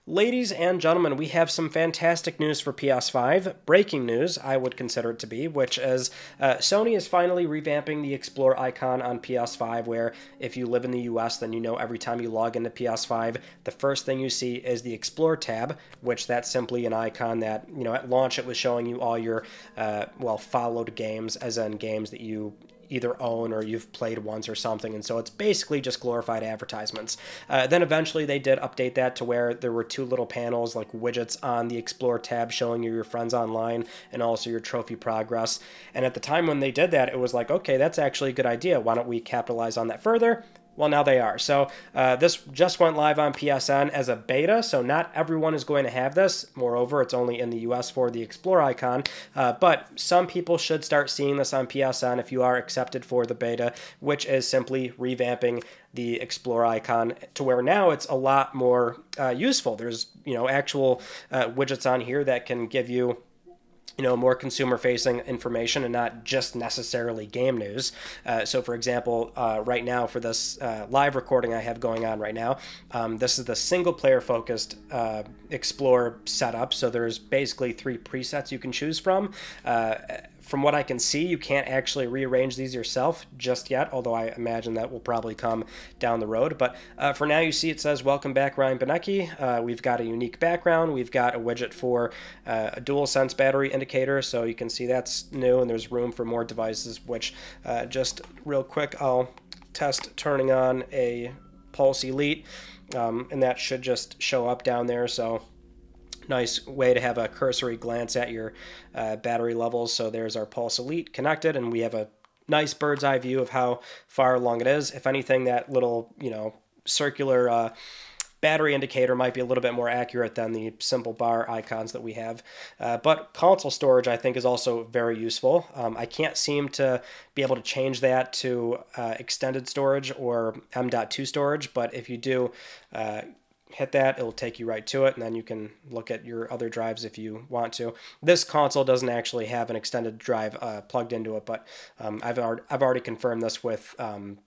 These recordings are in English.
Ladies and gentlemen, we have some fantastic news for PS5. Breaking news, I would consider it to be, which is Sony is finally revamping the Explore icon on PS5, where if you live in the US, then you know every time you log into PS5, the first thing you see is the Explore tab, which that's simply an icon that, at launch it was showing you all your, followed games, as in games that you either own or you've played once or something, and so it's basically just glorified advertisements. Then eventually they did update that to where there were two little panels like widgets on the Explore tab showing you your friends online and also your trophy progress. And at the time when they did that, it was like, okay, that's actually a good idea. Why don't we capitalize on that further? Well, now they are. So this just went live on PSN as a beta, so not everyone is going to have this. Moreover, it's only in the US for the Explore icon, but some people should start seeing this on PSN if you are accepted for the beta, which is simply revamping the Explore icon to where now it's a lot more useful. There's, actual widgets on here that can give you more consumer-facing information and not just necessarily game news. So, for example, right now for this live recording I have going on right now, this is the single-player-focused Explore setup. So there's basically 3 presets you can choose from. From what I can see, you can't actually rearrange these yourself just yet, although I imagine that will probably come down the road. But for now, you see it says, "Welcome back, Ryan Benecki." We've got a unique background. We've got a widget for a DualSense battery indicator, so you can see that's new, and there's room for more devices, which just real quick, I'll test turning on a Pulse Elite, and that should just show up down there. So nice way to have a cursory glance at your battery levels. So there's our Pulse Elite connected, and we have a nice bird's eye view of how far along it is. If anything, that little, circular battery indicator might be a little bit more accurate than the simple bar icons that we have. But console storage, I think, is also very useful. I can't seem to be able to change that to extended storage or M.2 storage, but if you do hit that, it'll take you right to it, and then you can look at your other drives if you want to. This console doesn't actually have an extended drive plugged into it, but I've already confirmed this with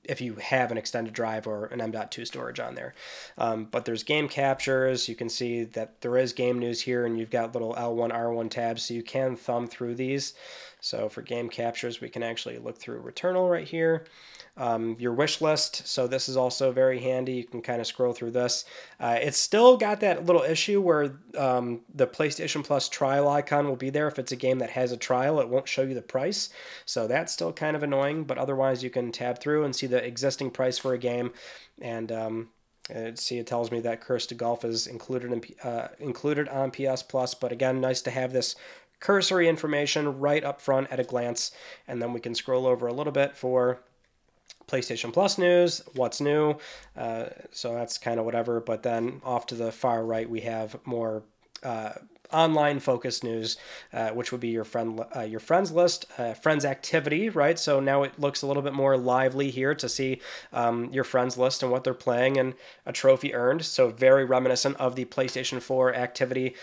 if you have an extended drive or an M.2 storage on there. But there's game captures. You can see that there is game news here, and you've got little L1, R1 tabs, so you can thumb through these. So for game captures, we can actually look through Returnal right here. Your wish list, so this is also very handy. You can kind of scroll through this. It's still got that little issue where the PlayStation Plus trial icon will be there. If it's a game that has a trial, it won't show you the price. So that's still kind of annoying, but otherwise you can tab through and see the existing price for a game. And see, it tells me that Curse to Golf is included on PS Plus, but again, nice to have this cursory information right up front at a glance. And then we can scroll over a little bit for PlayStation Plus news, what's new, so that's kind of whatever. But then off to the far right, we have more online focused news, which would be your friends list, friends activity, right? So now it looks a little bit more lively here to see your friends list and what they're playing and a trophy earned. So very reminiscent of the PlayStation 4 activity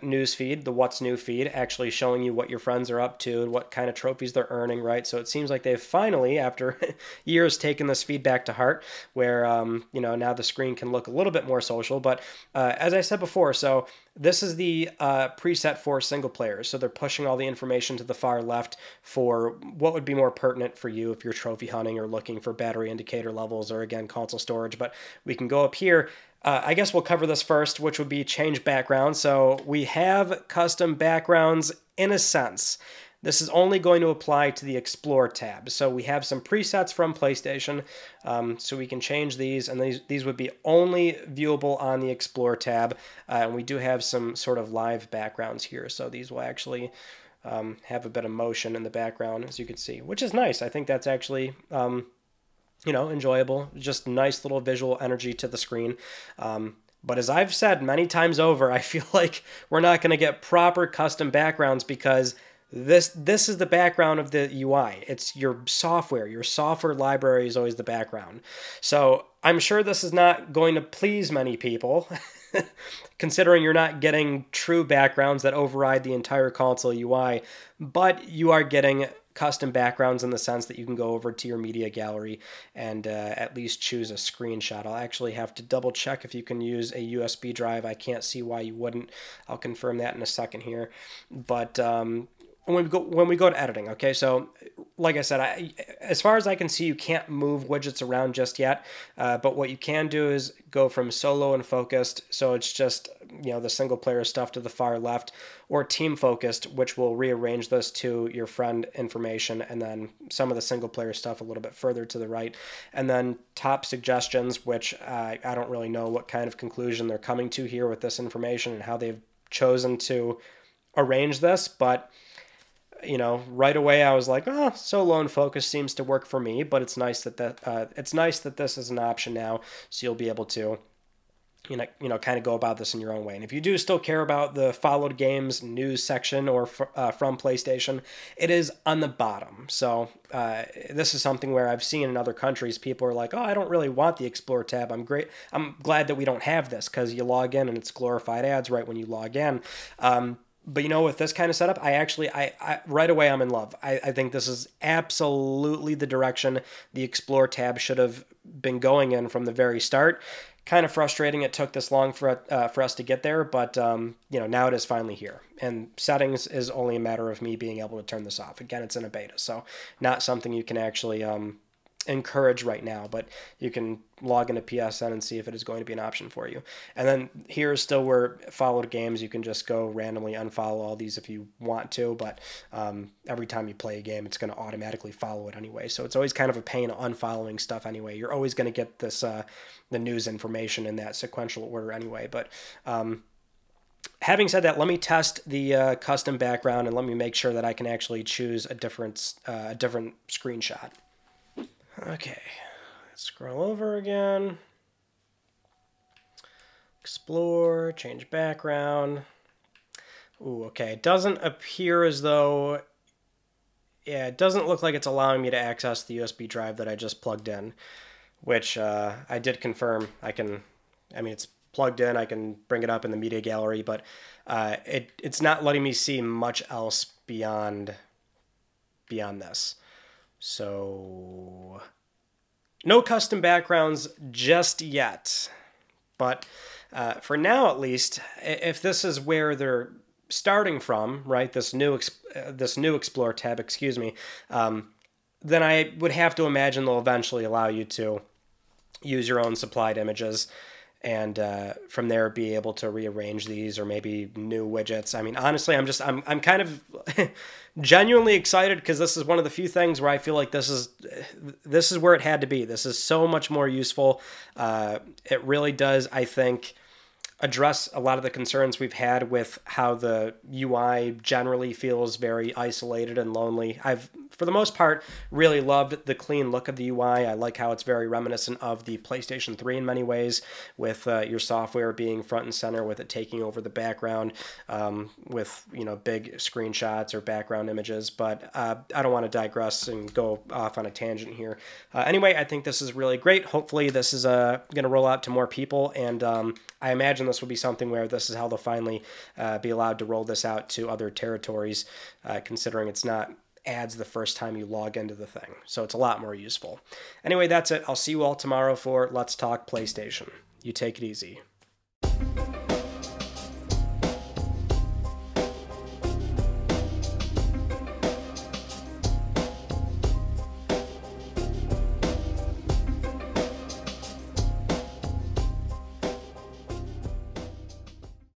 news feed, the what's new feed, actually showing you what your friends are up to and what kind of trophies they're earning, right? So it seems like they've finally, after years, taken this feedback to heart, where now the screen can look a little bit more social. But as I said before, so this is the preset for single players, so they're pushing all the information to the far left for what would be more pertinent for you if you're trophy hunting or looking for battery indicator levels or, again, console storage. But we can go up here. I guess we'll cover this first, which would be change background. So we have custom backgrounds in a sense. This is only going to apply to the Explore tab. So we have some presets from PlayStation, so we can change these, and these would be only viewable on the Explore tab. And we do have some sort of live backgrounds here, so these will actually have a bit of motion in the background, as you can see, which is nice. I think that's actually enjoyable. Just nice little visual energy to the screen. But as I've said many times over, I feel like we're not going to get proper custom backgrounds because this is the background of the UI. It's your software. Your software library is always the background. So I'm sure this is not going to please many people, considering you're not getting true backgrounds that override the entire console UI, but you are getting custom backgrounds in the sense that you can go over to your media gallery and at least choose a screenshot. I'll actually have to double check if you can use a USB drive. I can't see why you wouldn't. I'll confirm that in a second here. But when we go to editing, okay, so like I said, as far as I can see, you can't move widgets around just yet, but what you can do is go from solo and focused, so it's just, you know, the single player stuff to the far left, or team focused, which will rearrange this to your friend information, and then some of the single player stuff a little bit further to the right, and then top suggestions, which I don't really know what kind of conclusion they're coming to here with this information and how they've chosen to arrange this, but you know, right away I was like, oh, solo and focus seems to work for me, but it's nice that this is an option now, so you'll be able to, you know, kind of go about this in your own way. And if you do still care about the followed games news section or from PlayStation, it is on the bottom. So this is something where I've seen in other countries, people are like, oh, I don't really want the Explore tab. I'm glad that we don't have this, because you log in and it's glorified ads right when you log in. But you know, with this kind of setup, I right away I'm in love. I think this is absolutely the direction the Explore tab should have been going in from the very start. Kind of frustrating it took this long for us to get there, but you know, now it is finally here. And settings is only a matter of me being able to turn this off. Again, it's in a beta, so not something you can actually encourage right now, but you can log into PSN and see if it is going to be an option for you. And then here is still where followed games, you can just go randomly unfollow all these if you want to, but every time you play a game, it's going to automatically follow it anyway. So it's always kind of a pain unfollowing stuff anyway. You're always going to get this the news information in that sequential order anyway. But having said that, let me test the custom background and let me make sure that I can actually choose a different screenshot. Okay, let's scroll over again. Explore, change background. Ooh, okay, it doesn't appear as though, yeah, it doesn't look like it's allowing me to access the USB drive that I just plugged in, which I did confirm. I mean, it's plugged in, I can bring it up in the media gallery, but it's not letting me see much else beyond this. So, no custom backgrounds just yet, but for now at least, if this is where they're starting from, right, this new Explore tab, excuse me, then I would have to imagine they'll eventually allow you to use your own supplied images, and from there be able to rearrange these, or maybe new widgets. I mean, honestly, I'm kind of genuinely excited, because this is one of the few things where I feel like this is where it had to be. This is so much more useful. It really does, I think, address a lot of the concerns we've had with how the UI generally feels very isolated and lonely. I've, for the most part, really loved the clean look of the UI. I like how it's very reminiscent of the PlayStation 3 in many ways, with your software being front and center, with it taking over the background, with, you know, big screenshots or background images. But I don't want to digress and go off on a tangent here. Anyway, I think this is really great. Hopefully this is going to roll out to more people, and I imagine this will be something where this is how they'll finally be allowed to roll this out to other territories, considering it's not ads the first time you log into the thing. So it's a lot more useful. Anyway, that's it. I'll see you all tomorrow for Let's Talk PlayStation. You take it easy.